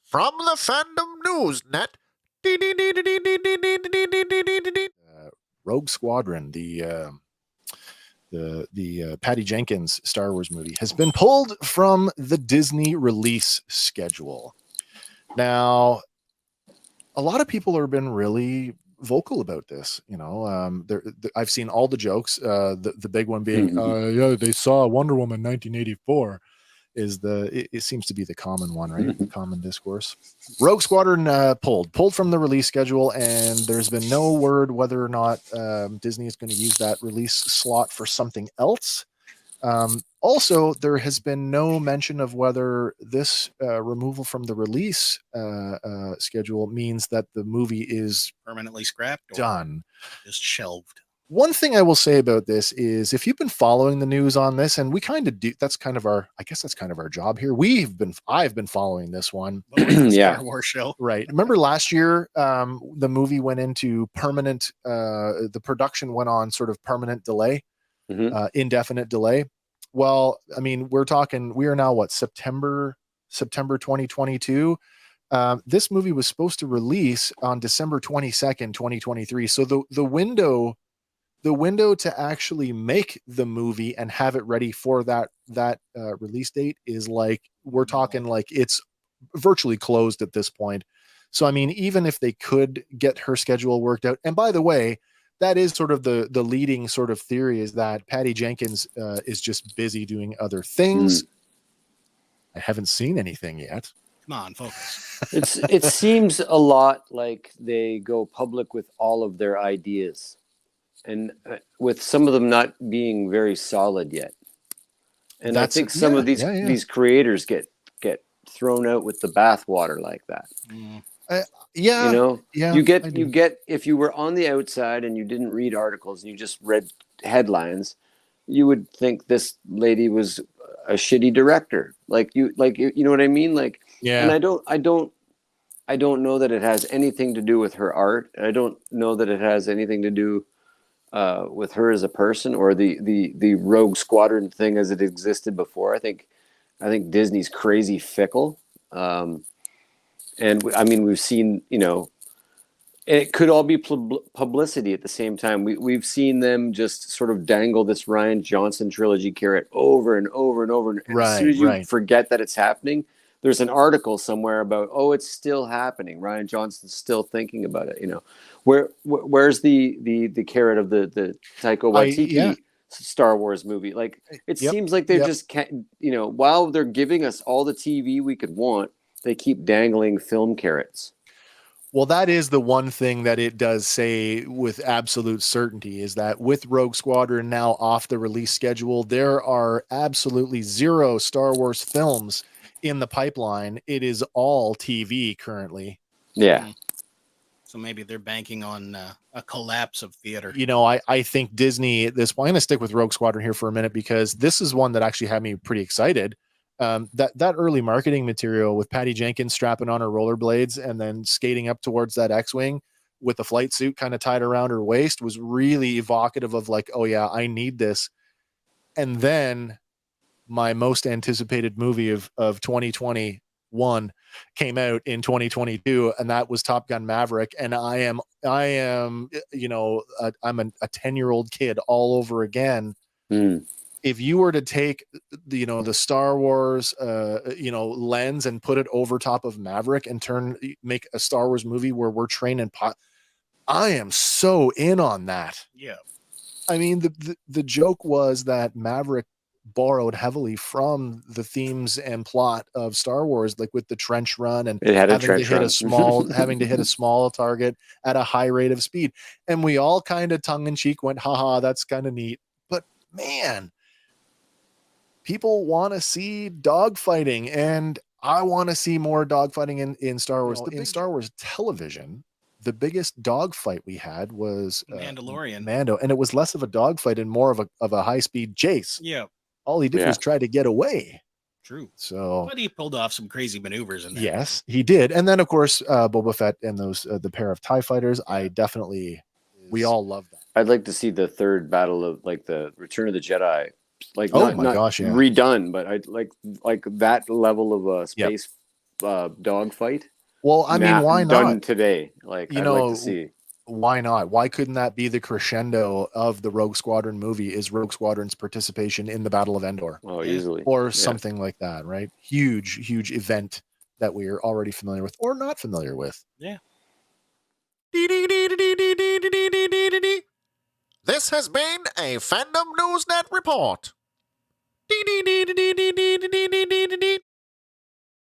From the Fandom News Net. Rogue Squadron, the Patty Jenkins Star Wars movie, has been pulled from the Disney release schedule. Now, a lot of people have been really vocal about this. I've seen all the jokes. The big one being, yeah, they saw Wonder Woman 1984. It seems to be the common one, right? The common discourse. Rogue Squadron pulled from the release schedule, and there's been no word whether or not Disney is going to use that release slot for something else. Also, there has been no mention of whether this removal from the release schedule means that the movie is permanently scrapped, or done, just shelved. One thing I will say about this is, if you've been following the news on this, and we kind of do, that's kind of our job here. I've been following this one. Star Wars show. Right. Remember last year, the movie went into permanent, the production went on sort of permanent delay, indefinite delay. Well, I mean, we are now September 2022. This movie was supposed to release on December 22nd, 2023. So the window to actually make the movie and have it ready for that release date is we're talking like it's virtually closed at this point. So, I mean, even if they could get her schedule worked out, and by the way, that is sort of the leading sort of theory, is that Patty Jenkins is just busy doing other things. I haven't seen anything yet. Come on, focus. It seems a lot like they go public with all of their ideas, and with some of them not being very solid yet. And I think some of these creators get thrown out with the bathwater like that. You get if you were on the outside and you didn't read articles and you just read headlines, you would think this lady was a shitty director. You know what I mean? And I don't know that it has anything to do with her art. I don't know that it has anything to do with her as a person, or the Rogue Squadron thing as it existed before. I think Disney's crazy fickle. And I mean, we've seen, it could all be publicity at the same time. We've seen them just sort of dangle this Rian Johnson trilogy carrot over and over and over. And as soon as you forget that it's happening, there's an article somewhere about, it's still happening. Rian Johnson's still thinking about it. Where's the carrot of the Taika Waititi Star Wars movie? It seems like they just can't, while they're giving us all the TV we could want, they keep dangling film carrots. Well, that is the one thing that it does say with absolute certainty, is that with Rogue Squadron now off the release schedule, there are absolutely zero Star Wars films in the pipeline. It is all TV currently. Yeah. So maybe they're banking on a collapse of theater. I think Disney at this point, I'm going to stick with Rogue Squadron here for a minute, because this is one that actually had me pretty excited. That early marketing material with Patty Jenkins strapping on her rollerblades and then skating up towards that X-Wing with the flight suit kind of tied around her waist was really evocative of oh yeah, I need this. And then my most anticipated movie of 2021 came out in 2022, and that was Top Gun Maverick. And I am I'm a 10-year-old kid all over again. If you were to take the Star Wars lens and put it over top of Maverick and make a Star Wars movie where we're training I am so in on that. Yeah. I mean, the joke was that Maverick borrowed heavily from the themes and plot of Star Wars, with the trench run and having to hit a small target at a high rate of speed. And we all kind of tongue in cheek went, haha, that's kind of neat. But man, people want to see dogfighting, and I want to see more dogfighting in Star Wars. In Star Wars television, the biggest dogfight we had was Mandalorian. Mando, and it was less of a dogfight and more of a high-speed chase. Yeah. All he did was try to get away. True. So, but he pulled off some crazy maneuvers in there. Yes, he did. And then, of course, Boba Fett and those the pair of TIE fighters. We all love that. I'd like to see the third battle of the Return of the Jedi like Oh not my not gosh, yeah. redone, but I like that level of a space dogfight. Well, I mean, why Done not? today? Like You I'd like to know, see. why not? Why couldn't that be the crescendo of the Rogue Squadron movie? Is Rogue Squadron's participation in the Battle of Endor, Oh, Yeah. easily. or Yeah. something like that, right? Huge event that we are already familiar with or not familiar with. Yeah. This has been a Fandom Newsnet report.